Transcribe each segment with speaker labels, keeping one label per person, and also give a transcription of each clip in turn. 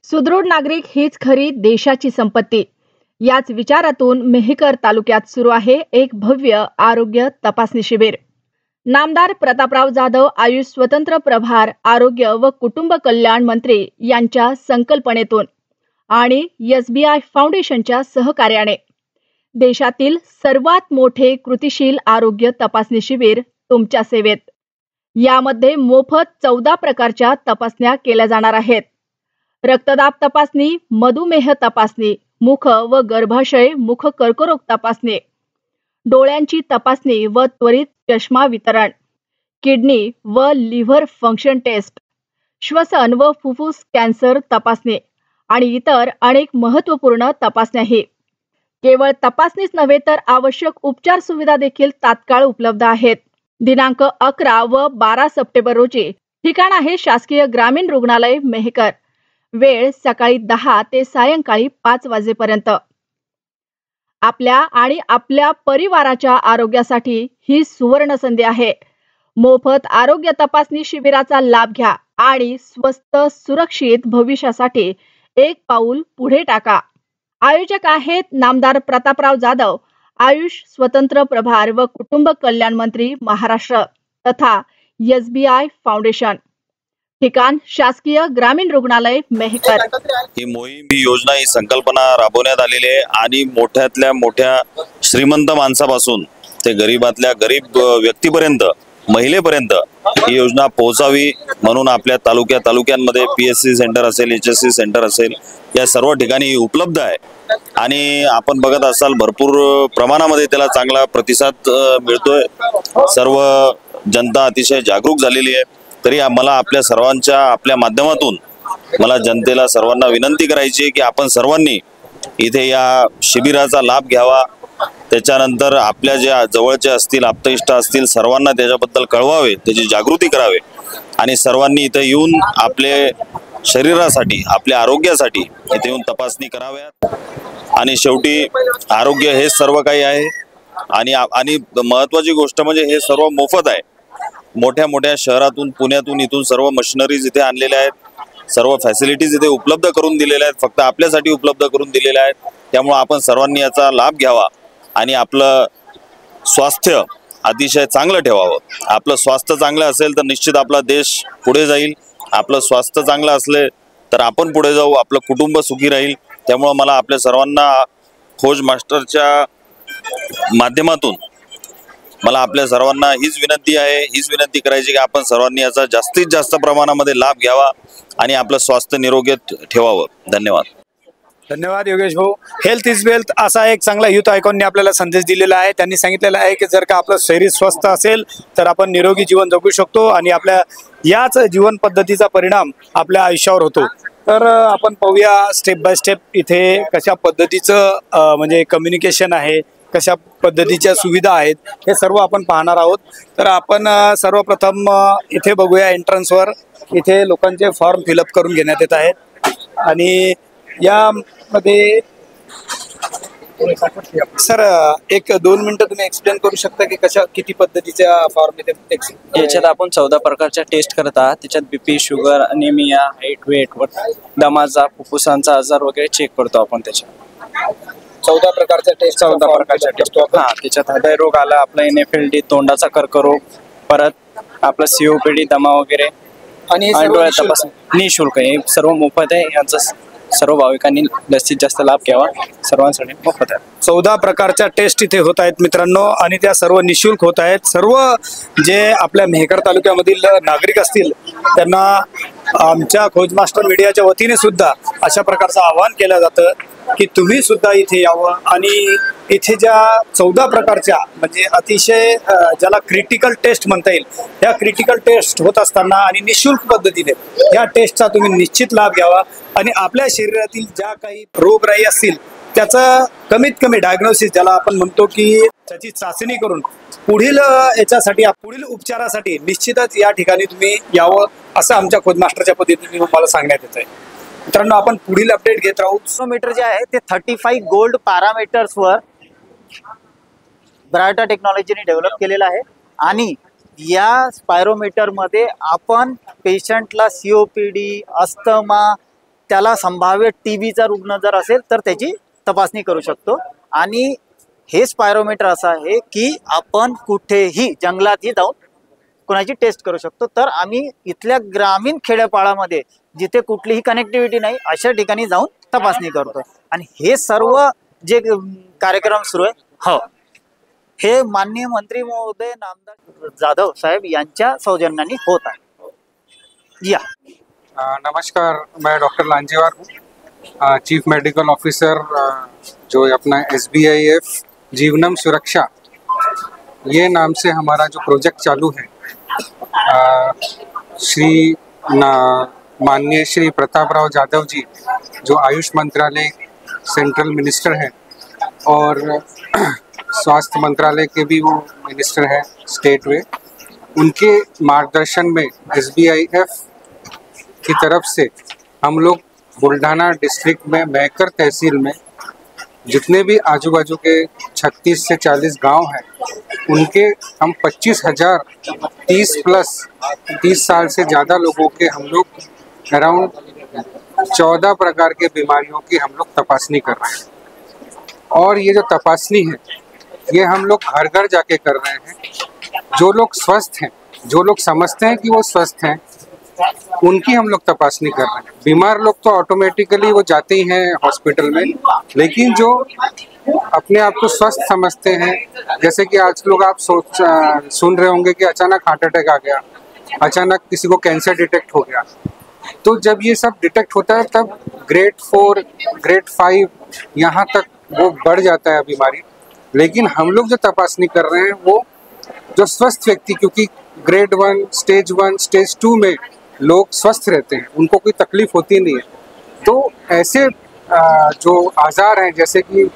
Speaker 1: सुदृढ नागरिक हीच खरी देशाची संपत्ती. याच विचारातून मेहकर तालुक्यात सुरू आहे एक भव्य आरोग्य तपासणी शिबिर. नामदार प्रतापराव जाधव आयुष स्वतंत्र प्रभार आरोग्य व कुटुंब कल्याण मंत्री यांच्या संकल्पनेतून आणि SBI फाउंडेशनच्या सहकार्याने देशातील सर्वात मोठे कृतिशील आरोग्य तपासणी शिबिर तुमच्या सेवेत. यामध्ये मोफत 14 प्रकारच्या तपासण्या केल्या जाणार आहेत. रक्तदाब तपासणी, मधुमेह तपासणी, मुख व गर्भाशय मुख कर्करोग तपासणी, डोळ्यांची तपासणी व त्वरित चष्मा वितरण, किडनी व लिव्हर फंक्शन टेस्ट, श्वसन व फुफ्फुस कॅन्सर तपासणी आणि इतर अनेक महत्त्वपूर्ण तपासण्याही. केवळ तपासणीच नव्हे तर आवश्यक उपचार सुविधा देखील तात्काळ उपलब्ध आहेत. दिनांक 11 व 12 सप्टेंबर रोजी. ठिकाण आहे शासकीय ग्रामीण रुग्णालय मेहकर. वेळ सकाळी 10 ते सायंकाळी 5 वाजेपर्यंत. आपल्या आणि आपल्या परिवाराच्या आरोग्यासाठी ही सुवर्ण संधी आहे. मोफत आरोग्य तपासणी शिबिराचा लाभ घ्या आणि स्वस्थ सुरक्षित भविष्यासाठी एक पाऊल पुढे टाका. आयोजक आहेत नामदार प्रतापराव जाधव आयुष स्वतंत्र प्रभार व कुटुंब कल्याण मंत्री महाराष्ट्र तथा SBI फाउंडेशन. ठिकाण शासकीय ग्रामीण रुग्णालय मेहकर.
Speaker 2: ही मोहीम, ही योजना, ही संकल्पना राबवण्यात आलेली आहे आणि मोठ्यातल्या मोठ्या श्रीमंत माणसापासून ते गरीबातल्या गरीब व्यक्तीपर्यंत, महिलेपर्यंत ही योजना पोहोचावी म्हणून आपल्या तालुक्यांमध्ये PSC सेंटर असेल, HSC सेंटर असेल, या सर्व ठिकाणी उपलब्ध आहे. आणि आपण बघत असाल भरपूर प्रमाणामध्ये त्याला चांगला प्रतिसाद मिळतोय. सर्व जनता अतिशय जागरूक झालेली आहे. तरी मला आपल्या सर्वांच्या आपल्या माध्यमातून मला जनतेला सर्वांना विनंती करायची आहे की आपण सर्वांनी इथे या शिबिराचा लाभ घ्यावा. त्याच्यानंतर आपल्या ज्या जवळचे असतील, आप्तइष्ट असतील, सर्वांना त्याच्याबद्दल कळवावे, त्याची जागृती करावे आणि सर्वांनी इथे येऊन आपले शरीरासाठी, आपल्या आरोग्यासाठी इथे येऊन तपासणी कराव्यात. आणि शेवटी आरोग्य हे सर्व काही आहे आणि महत्त्वाची गोष्ट म्हणजे हे सर्व मोफत आहे. मोठ्या मोठ्या शहरातून, पुण्यातून, इथून सर्व मशिनरीज इथे आणलेल्या आहेत. सर्व फॅसिलिटीज इथे उपलब्ध करून दिलेल्या आहेत, फक्त आपल्यासाठी उपलब्ध करून दिलेल्या आहेत. त्यामुळे आपण सर्वांनी याचा लाभ घ्यावा आणि आपलं स्वास्थ्य अतिशय चांगलं ठेवावं. आपलं स्वास्थ्य चांगलं असेल तर निश्चित आपला देश पुढे जाईल. आपलं स्वास्थ्य चांगलं असले तर आपण पुढे जाऊ, आपलं कुटुंब सुखी राहील. त्यामुळे मला आपल्या सर्वांना खोज मास्टरच्या माध्यमातून मला आपल्या सर्वांना हीच विनंती करायची की आपण सर्वांनी याचा जास्तीत जास्त प्रमाणामध्ये लाभ घ्यावा आणि आपलं स्वास्थ्य निरोगी ठेवावं. धन्यवाद.
Speaker 3: धन्यवाद योगेश भाऊ. हेल्थ इज वेल्थ असा एक चांगला युथ आयकॉनने आपल्याला संदेश दिलेला आहे. त्यांनी सांगितलेलं आहे की जर का आपलं शरीर स्वस्थ असेल तर आपण निरोगी जीवन जगू शकतो आणि आपल्या याच जीवन पद्धतीचा परिणाम आपल्या आयुष्यावर होतो. तर आपण पाहूया स्टेप बाय स्टेप इथे कशा पद्धतीचं म्हणजे कम्युनिकेशन आहे, कशा पद्धतीच्या सुविधा आहेत, हे सर्व आपण पाहणार आहोत. तर आपण सर्वप्रथम इथे बघूया एंट्रन्सवर इथे लोकांचे फॉर्म फिलअप करून घेण्यात येत आहेत आणि यामध्ये सर 1-2 मिनिटं तुम्ही एक्सप्लेन करू शकता की किती पद्धतीच्या फॉर्म इथे
Speaker 4: याच्यात आपण 14 प्रकारच्या टेस्ट करत आहात. त्याच्यात BP, sugar, anaemia, height, weight, दमाचा, फुफ्फुसांचा आजार वगैरे चेक करतो आपण. त्याच्यात
Speaker 3: 14 प्रकारच्या टेस्ट
Speaker 4: हा. त्याच्यात हृदयरोग आला, आपला NFLD, तोंडाचा कर्करोग, परत आपला COPD, दमा वगैरे आणि डोळ्यात तपासणी निःशुल्क आहे. सर्व मोफत आहे. यांचा सर्व भाविकांनी जास्तीत जास्त लाभ घ्यावा. सर्वांसाठी मोफत आहे.
Speaker 3: 14 प्रकारच्या टेस्ट इथे होत आहेत मित्रांनो आणि त्या सर्व निःशुल्क होत आहेत. सर्व जे आपल्या मेहकर तालुक्यामधील नागरिक असतील त्यांना आमच्या खोज मास्टर मीडियाच्या वतीने सुद्धा अशा प्रकारचं आवाहन केलं जातं की तुम्ही सुद्धा इथे यावं आणि इथे ज्या 14 प्रकारच्या म्हणजे अतिशय ज्याला क्रिटिकल टेस्ट म्हणता येईल, ह्या क्रिटिकल टेस्ट होत असताना आणि निःशुल्क पद्धतीने या टेस्टचा तुम्ही निश्चित लाभ घ्यावा आणि आपल्या शरीरातील ज्या काही रोगराई असतील त्याचं कमीत कमी डायग्नोसिस, ज्याला आपण म्हणतो की त्याची चाचणी करून पुढील याच्यासाठी, पुढील उपचारासाठी निश्चितच या ठिकाणी तुम्ही यावं असं आमच्या खोज मास्टरच्या पद्धतीने मला सांगण्यात येत आहे. मित्रांनो, आपण पुढील अपडेट घेत राहू.
Speaker 5: स्पायरोमीटर जे आहे ते 35 गोल्ड पॅरामीटर्सवर ब्रायटा टेक्नॉलॉजीने डेव्हलप केलेलं आहे आणि या स्पायरोमीटर मध्ये आपण पेशंटला COPD, अस्थमा त्याला संभाव्य TBचा रुग्ण जर असेल तर त्याची तपासणी करू शकतो. आणि हे स्पायरोमीटर असं आहे की आपण कुठेही जंगलातही जाऊन कोणाची टेस्ट करू शकतो. तर आम्ही इथल्या ग्रामीण खेड्यापाड्यामध्ये जिथे कुठलीही कनेक्टिव्हिटी नाही अशा ठिकाणी जाऊन तपासणी करतो. आणि हे सर्व जे कार्यक्रम सुरू आहे हे माननीय मंत्री महोदय नामदार जाधव साहेब यांच्या सौजन्याने होत आहे. या
Speaker 6: नमस्कार, मैं डॉक्टर लांजेवार हूँ, चीफ मेडिकल ऑफिसर जो अपना SBIF जीवनम सुरक्षा ये नाम से हमारा जो प्रोजेक्ट चालू है, माननीय श्री प्रतापराव जाधव जी जो आयुष मंत्रालय सेंट्रल मिनिस्टर हैं और स्वास्थ्य मंत्रालय के भी वो मिनिस्टर हैं स्टेट में, उनके मार्गदर्शन में SBIF की तरफ से हम लोग बुल्ढाना डिस्ट्रिक्ट में महकर तहसील में जितने भी आजू बाजू के 36 से 40 गांव हैं उनके हम 25,000 30 साल से ज़्यादा लोगों के हम लोग अराउंड 14 प्रकार के बीमारियों की हम लोग तपासनी कर रहे हैं. और ये जो तपासनी है ये हम लोग घर घर जाके कर रहे हैं. जो लोग स्वस्थ हैं, जो लोग समझते हैं कि वो स्वस्थ हैं, उनकी हम लोग तपासनी कर रहे हैं. बीमार लोग तो ऑटोमेटिकली वो जाते ही हैं हॉस्पिटल में, लेकिन जो अपने आप को स्वस्थ समझते हैं, जैसे कि आज लोग आप सुन रहे होंगे कि अचानक हार्ट अटैक आ गया, अचानक किसी को कैंसर डिटेक्ट हो गया, तो जब ये सब डिटेक्ट होता है तब ग्रेड 4 ग्रेड 5 यहाँ तक वो बढ़ जाता है बीमारी. लेकिन हम लोग जो तपासनी कर रहे हैं वो जो स्वस्थ व्यक्ति, क्योंकि ग्रेड 1 स्टेज 1 स्टेज 2 में लोग स्वस्थ रहते हैं, उनको कोई तकलीफ होती नहीं है. तो ऐसे जो आज़ार हैं, जैसे कि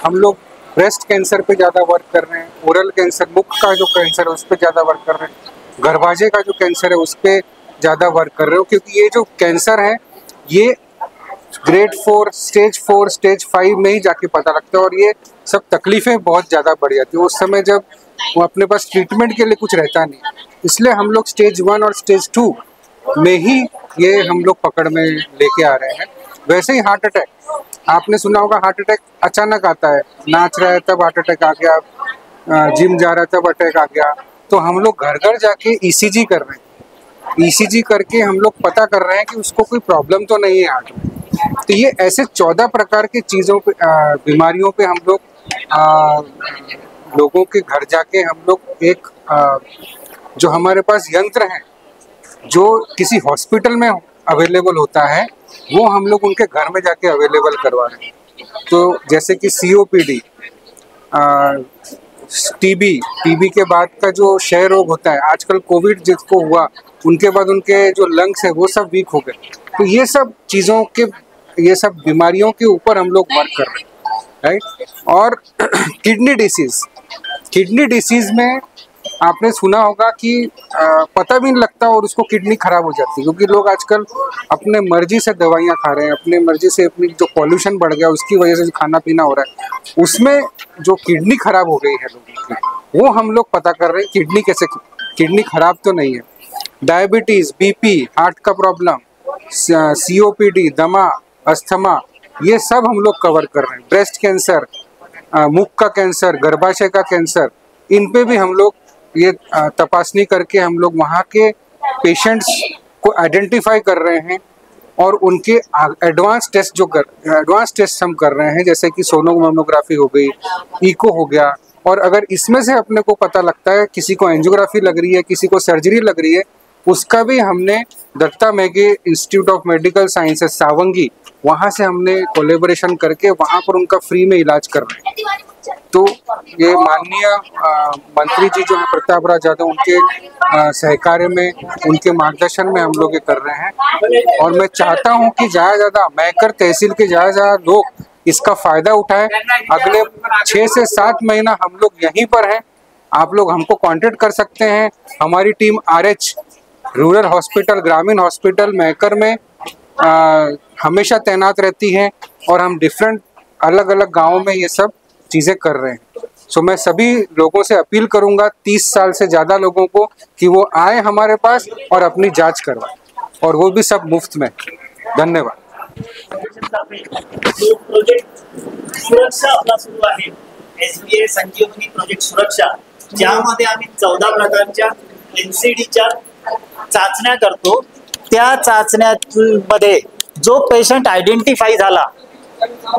Speaker 6: हम लोग ब्रेस्ट कैंसर पे ज़्यादा वर्क कर रहे हैं, ओरल कैंसर, मुख का जो कैंसर है उस पर ज़्यादा वर्क कर रहे हैं, गर्भाशय का जो कैंसर है उस पर ज़्यादा वर्क कर रहे हो, क्योंकि ये जो कैंसर है ये ग्रेड 4 स्टेज 5 में ही जाके पता लगता है. और ये सब तकलीफ़ें बहुत ज़्यादा बढ़ जाती है उस समय जब वो अपने पास ट्रीटमेंट के लिए कुछ रहता नहीं. इसलिए हम लोग स्टेज 1 और स्टेज 2 में ही ये हम लोग पकड़ में लेके आ रहे हैं. वैसे ही हार्ट अटैक, आपने सुना होगा, हार्ट अटैक अचानक आता है, नाच रहा है तब हार्ट अटैक आ गया, जिम जा रहा है तब अटैक आ गया. तो हम लोग घर घर जाके ECG कर रहे हैं. ECG करके हम लोग पता कर रहे हैं कि उसको कोई प्रॉब्लम तो नहीं है हार्ट में. तो ये ऐसे 14 प्रकार की चीज़ों पे, बीमारियों पे हम लोग लोगों के घर जाके हम लोग एक जो हमारे पास यंत्र है जो किसी हॉस्पिटल में अवेलेबल होता है वो हम लोग उनके घर में जाके अवेलेबल करवा रहे हैं. तो जैसे कि COPD, TB के बाद का जो क्षय रोग होता है, आजकल कोविड जिसको हुआ उनके बाद उनके जो लंग्स है वो सब वीक हो गए. तो ये सब चीज़ों के, ये सब बीमारियों के ऊपर हम लोग वर्क कर रहे हैं, राइट. और किडनी डिसीज़ में आपने सुना होगा कि पता भी नहीं लगता और उसको किडनी खराब हो जाती है, क्योंकि लोग आजकल अपने मर्जी से दवाइयाँ खा रहे हैं, अपने मर्जी से, अपनी जो पॉल्यूशन बढ़ गया उसकी वजह से जो खाना पीना हो रहा है उसमें जो किडनी खराब हो गई है लोगों की, वो हम लोग पता कर रहे हैं किडनी खराब तो नहीं है. डायबिटीज़, BP, हार्ट का प्रॉब्लम, COPD, दमा, अस्थमा, ये सब हम लोग कवर कर रहे हैं. ब्रेस्ट कैंसर, मुख का कैंसर, गर्भाशय का कैंसर, इन पे भी हम लोग ये तपासनी करके हम लोग वहाँ के पेशेंट्स को आइडेंटिफाई कर रहे हैं और उनके एडवांस टेस्ट हम कर रहे हैं, जैसे कि सोनोमामोग्राफी हो गई, इको हो गया. और अगर इसमें से अपने को पता लगता है किसी को एंजियोग्राफी लग रही है, किसी को सर्जरी लग रही है, उसका भी हमने Datta Meghe institute of medical sciences Sawangi, वहाँ से हमने कोलेबोरेशन करके वहाँ पर उनका फ्री में इलाज कर रहे हैं. तो ये माननीय मंत्री जी जो है प्रतापराव जाधव, उनके सहकार्य में, उनके मार्गदर्शन में हम लोग ये कर रहे हैं. और मैं चाहता हूँ कि ज़्यादा महकर तहसील के ज़्यादा लोग इसका फ़ायदा उठाएं. अगले 6 से 7 महीना हम लोग यहीं पर हैं. आप लोग हमको कांटेक्ट कर सकते हैं. हमारी टीम RH रूरल हॉस्पिटल, ग्रामीण हॉस्पिटल महकर में हमेशा तैनात रहती है और हम डिफरेंट अलग अलग गाँवों में ये सब चीज़ें कर रहे हैं. सो मैं सभी लोगों से अपील करूंगा, 30 साल से ज़्यादा लोगों को, कि वो आए हमारे पास और अपनी जांच करवाएं, और वो भी सब मुफ्त में. धन्यवाद.
Speaker 5: जो प्रोजेक्ट सुरक्षा आपला सुरू आहे, SBI संजीवनी प्रोजेक्ट सुरक्षा, ज्यामध्ये आम्ही 14 प्रकारच्या NCDच्या चाचण्या करतो. त्या चाचण्यामध्ये जो पेशंट आयडेंटिफाय झाला,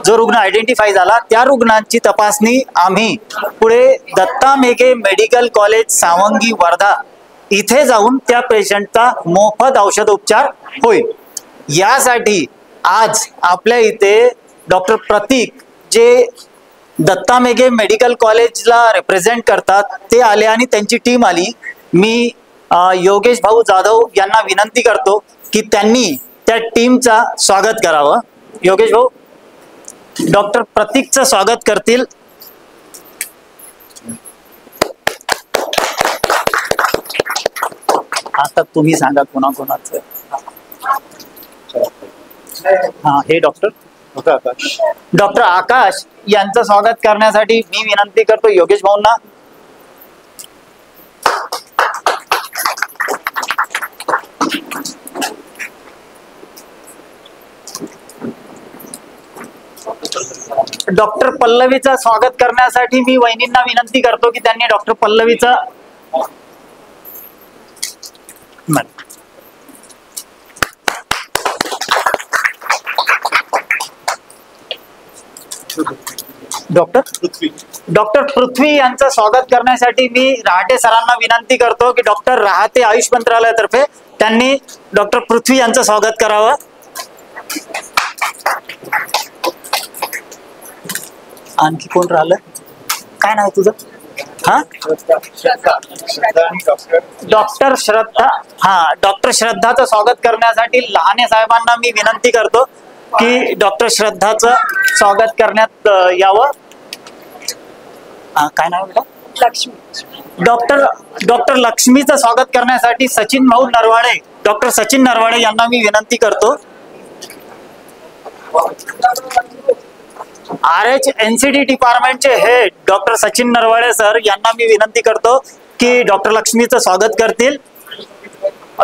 Speaker 5: जो रुग्ण आयडेंटिफाय झाला, त्या रुग्णांची तपासणी आम्ही पुढे दत्ता मेघे मेडिकल कॉलेज सावंगी वर्धा इथे जाऊन त्या पेशंटचा मोफत औषधोपचार होईल. यासाठी आज आपल्या इथे डॉक्टर प्रतीक, जे दत्ता मेघे मेडिकल कॉलेजला रिप्रेझेंट करतात, ते आले आणि त्यांची टीम आली. मी योगेश भाऊ जाधव यांना विनंती करतो की त्यांनी त्या टीमचा स्वागत करावं. योगेश भाऊ डॉक्टर प्रतीकचं स्वागत करतील. आता तुम्ही सांगा कोणाकोणाचं. हा, हे डॉक्टर आकाश यांचं स्वागत करण्यासाठी मी विनंती करतो योगेश भाऊंना. डॉक्टर पल्लवीचं स्वागत करण्यासाठी मी वहिनींना विनंती करतो की त्यांनी डॉक्टर पल्लवीचं डॉक्टर पृथ्वी यांचं स्वागत करण्यासाठी मी रहाटे सरांना विनंती करतो की डॉक्टर रहाटे आयुष मंत्रालयातर्फे त्यांनी डॉक्टर पृथ्वी यांचं स्वागत करावं. आणखी कोण राहिलं? काय नाव तुझं? हा, डॉक्टर श्रद्धा. हा, डॉक्टर श्रद्धाचं स्वागत करण्यासाठी लहाने साहेबांना मी विनंती करतो की डॉक्टर श्रद्धाचं स्वागत करण्यात यावं. काय नाव बेटा? लक्ष्मी. डॉक्टर लक्ष्मीचं स्वागत करण्यासाठी सचिन भाऊ नरवाडे, डॉक्टर सचिन नरवाडे यांना मी विनंती करतो. NCD डिपार्टमेंटचे head doctor Sachin Narwade sir यांना मी विनंती करतो की डॉक्टर लक्ष्मीचं स्वागत करतील.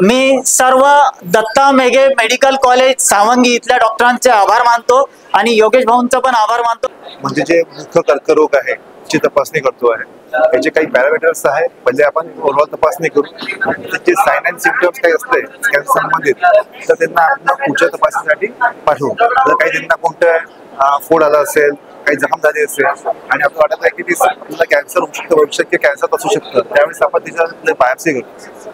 Speaker 5: मी सर्व दत्ता मेघे मेडिकल कॉलेज सावंगी इथल्या डॉक्टरांचे आभार मानतो आणि योगेश भाऊंचा पण आभार मानतो.
Speaker 7: म्हणजे जे मुख्य कर्करोग आहे ची तपासणी करतो आहे, याचे काही पॅरामीटर्स आहे. म्हणजे आपण ओव्हरऑल तपासणी करू, त्याचे साइन अँड सिम्पटम्स काही असते कॅन्सर संबंधित, तर त्यांना आपण पुढच्या तपासणीसाठी पाठवू. जर काही त्यांना कोणतं फोड आला असेल, काही जखम झाली असेल आणि आपल्याला वाटत आहे की ती आपल्याला कॅन्सर होऊ शकतं, भविष्यात की कॅन्सर असू शकतं, त्यावेळेस आपण तिच्या बायोप्सी करू.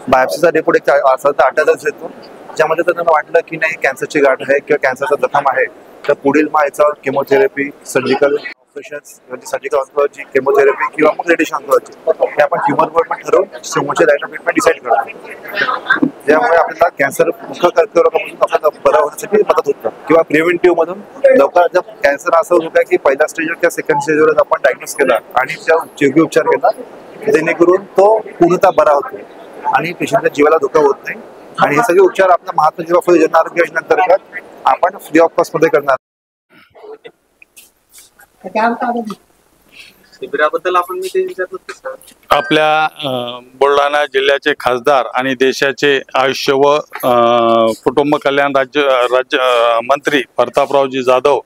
Speaker 7: बायोप्सीचा रिपोर्ट एक 7 ते 8 दिवस येतो, ज्यामध्ये त्यांना वाटलं की नाही कॅन्सरची गाठ आहे किंवा कॅन्सरचा जखम आहे, तर पुढील मग याच्यावर केमोथेरपी, सर्जिकल ऑपरेशन्स म्हणजे सर्जिकल ऑन्कोलॉजी, केमोथेरपी किंवा मग रेडिएशन ऑन्कोलॉजी हे आपण ट्युमरवर पण ठरवून समोरचे लाईन ऑफ ट्रीटमेंट डिसाईड करतो. ज्यामुळे आपल्याला कॅन्सर मुख्य कर्करोगापासून आपल्याला बरं होण्यासाठी मदत होतं किंवा प्रिव्हेंटिव्ह मधून लवकर जर कॅन्सर असं होतं की पहिल्या स्टेजवर किंवा सेकंड स्टेजवर आपण डायग्नोस केला आणि त्यावर योग्य उपचार केला, जेणेकरून तो पूर्णतः बरा होतो आणि पेशंटच्या जीवाला धोका होत नाही. आणि हे सगळे उपचार आपल्या महात्मा ज्योतिबा फुले जन आरोग्य योजनेअंतर्गत आपण फ्री ऑफ कॉस्ट मध्ये करणार.
Speaker 8: शिबिराबद्दल आपण आपल्या बुलढाणा जिल्ह्याचे खासदार आणि देशाचे आयुष्य व कुटुंब कल्याण राज्य मंत्री प्रतापरावजी जाधव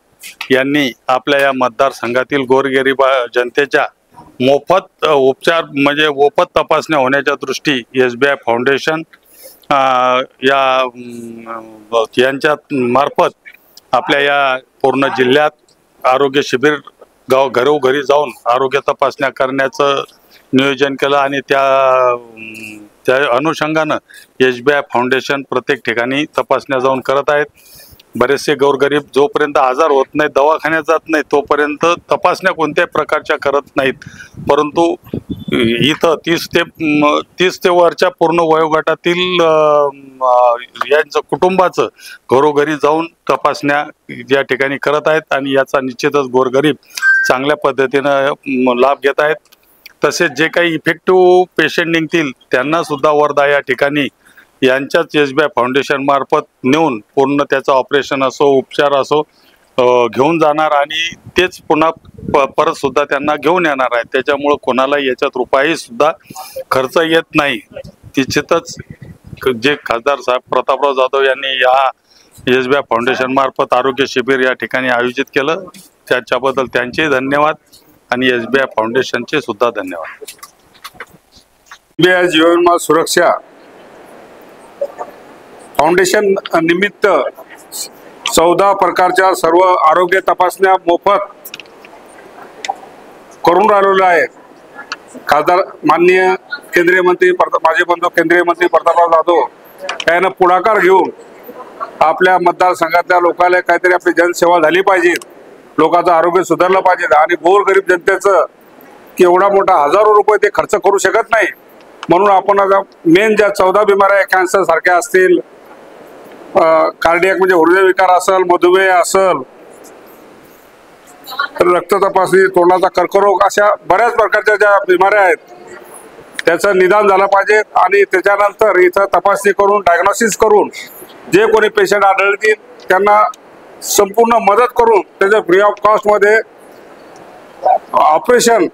Speaker 8: यांनी आपल्या या मतदारसंघातील गोरगरीब जनतेच्या मोफत उपचार म्हणजे मोफत तपासण्या होण्याच्या दृष्टी SBI फाउंडेशन यांच्या मार्फत आपल्या या पूर्ण जिल्ह्यात आरोग्य शिबिर घरोघरी जाऊन आरोग्य तपासण्या करण्याचं नियोजन केलं आणि त्या अनुषंगानं SBI फाउंडेशन प्रत्येक ठिकाणी तपासण्या जाऊन करत आहेत. बरेचसे गोरगरीब जोपर्यंत आजार होत नाही, दवाखान्यात जात नाही, तोपर्यंत तपासण्या कोणत्याही प्रकारच्या करत नाहीत. परंतु इथं 30 ते वरच्या पूर्ण वयोगटातील यांचं कुटुंबाचं घरोघरी जाऊन तपासण्या या ठिकाणी करत आहेत आणि याचा निश्चितच गोरगरीब चांगल्या पद्धतीनं लाभ घेत आहेत. तसेच जे काही इफेक्टिव्ह पेशंट निघतील त्यांना सुद्धा वर्धा या ठिकाणी यांच्याच SBI फाउंडेशन मार्फत नेऊन पूर्ण त्याचं ऑपरेशन असो उपचार असो घेऊन जाणार आणि तेच पुन्हा परत सुद्धा त्यांना घेऊन येणार आहे. त्याच्यामुळं कोणाला याच्यात रुपयाही सुद्धा खर्च येत नाही. निश्चितच जे खासदार साहेब प्रतापराव जाधव यांनी या SBI फाउंडेशन मार्फत आरोग्य शिबिर या ठिकाणी आयोजित केलं. त्याच्याबद्दल त्यांचे धन्यवाद आणि SBI फाउंडेशनचे सुद्धा धन्यवाद.
Speaker 9: SBI जीवन विमा सुरक्षा फाउंडेशन निमित्त 14 प्रकारच्या सर्व आरोग्य तपासण्या मोफत करून राहिलेलो आहे. खासदार माननीय केंद्रीय मंत्री माझे बंधू केंद्रीय मंत्री प्रतापराव जाधव यानं पुढाकार घेऊन आपल्या मतदारसंघातल्या लोकांना काहीतरी आपली जनसेवा झाली पाहिजे, लोकांचं आरोग्य सुधारलं पाहिजे आणि गोरगरीब जनतेचं एवढा मोठा हजारो रुपये ते खर्च करू शकत नाही. म्हणून आपण आता मेन ज्या 14 बिमाऱ्या कॅन्सर सारख्या असतील, कार्डियक म्हणजे हृदयविकार असेल, मधुमेह असेल, रक्त तपासणी, तोंडाचा कर्करोग, अशा बऱ्याच प्रकारच्या ज्या बिमाऱ्या आहेत त्याचं निदान झालं पाहिजे आणि त्याच्यानंतर इथं तपासणी करून डायग्नोसिस करून जे कोणी पेशंट आढळतील त्यांना संपूर्ण मदत करून त्याचं फ्री ऑफ कॉस्ट मध्ये ऑपरेशन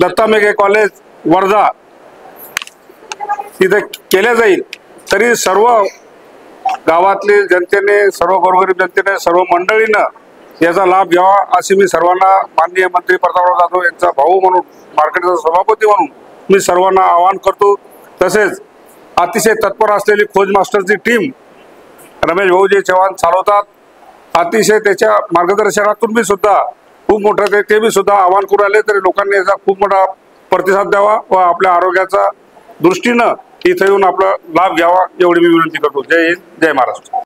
Speaker 9: दत्ता मेघे कॉलेज वर्धा तिथे केले जाईल. तरी सर्व गावातले जनतेने, सर्व गोरगरीब जनतेने, सर्व मंडळीनं याचा लाभ घ्यावा अशी मी सर्वांना माननीय मंत्री प्रतापराव जाधव यांचा भाऊ म्हणून, मार्केटचा सभापती म्हणून मी सर्वांना आवाहन करतो. तसेच अतिशय तत्पर असलेली खोज मास्टरची टीम रमेश भाऊजी चव्हाण चालवतात. अतिशय त्याच्या मार्गदर्शनातून मी सुद्धा खूप मोठं ते मी सुद्धा आवाहन करू आले. तरी लोकांनी याचा खूप मोठा प्रतिसाद द्यावा व आपल्या आरोग्याचा दृष्टीनं इथे येऊन आपला लाभ घ्यावा एवढी मी विनंती करतो. जय हिंद, जय महाराष्ट्र.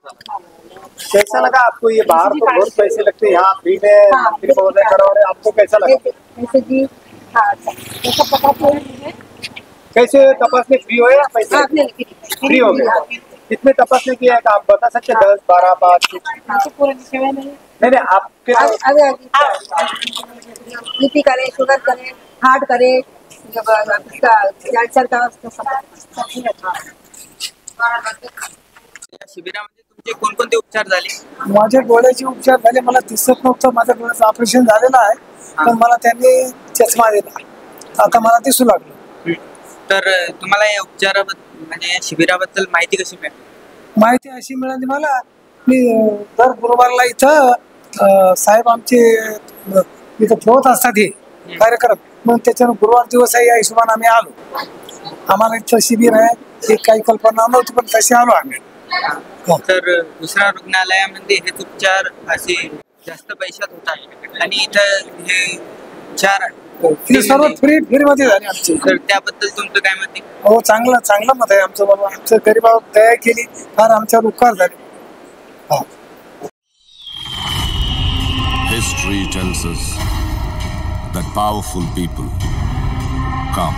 Speaker 3: कैसा लगा आपको? ये बाहर तो बहुत पैसे लगते हैं, यहाँ फ्री में मंत्री महोदय करा रहे हैं, आपको कैसा लगा? कैसे तपासने फ्री हो या पैसे फ्री हो गए? कितने तपासने किया है आप बता सकते हैं? 10, 12, 5? नहीं आपके
Speaker 10: बीपी करे, शुगर करे, हार्ट करे, कॅन्सर का
Speaker 11: शिबिरामध्ये तुमचे कोणकोणते उपचार झाले?
Speaker 12: माझ्या डोळ्याचे उपचार झाले. मला दिसत नव्हतं, माझ्या डोळ्याचं ऑपरेशन झालेलं आहे, पण मला त्यांनी चष्मा दिला, आता मला दिसू लागलं.
Speaker 11: तर तुम्हाला या उपचाराबद्दल म्हणजे या शिबिराबद्दल माहिती कशी मिळाली?
Speaker 12: माहिती अशी मिळाली मला, मी दर गुरुवारला इथं साहेब आमचे इथं ठेवत असतात हे कार्यक्रम, मग त्याच्यानं गुरुवार दिवस आहे या हिशोबाने आम्ही आलो. आम्हाला इथं शिबिर आहे हे काही कल्पना नव्हती, पण तसे आलो आम्ही.
Speaker 11: तर दुसऱ्या रुग्णालयामध्ये हेच उपचार असे जास्त पैशात होतात आणि इथं हे उपचार
Speaker 12: सर्व फ्री मध्ये झाले आमचे.
Speaker 11: तर त्याबद्दल तुमचं काय मत आहे?
Speaker 12: हो, चांगलं मत आहे आमचं. बाबा आमच्या गरीबावर दया केली, फार आमच्यावर उपकार झाले.
Speaker 13: History tells us that powerful people come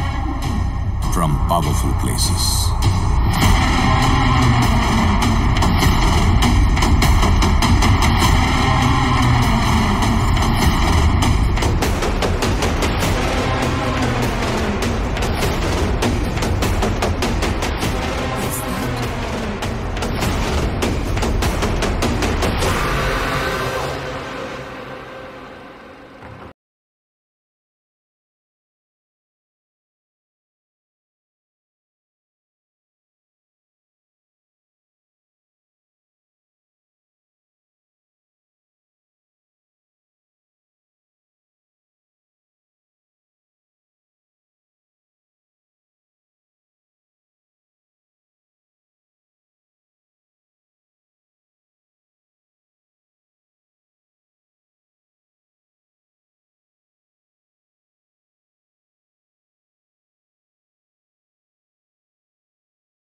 Speaker 13: from powerful places.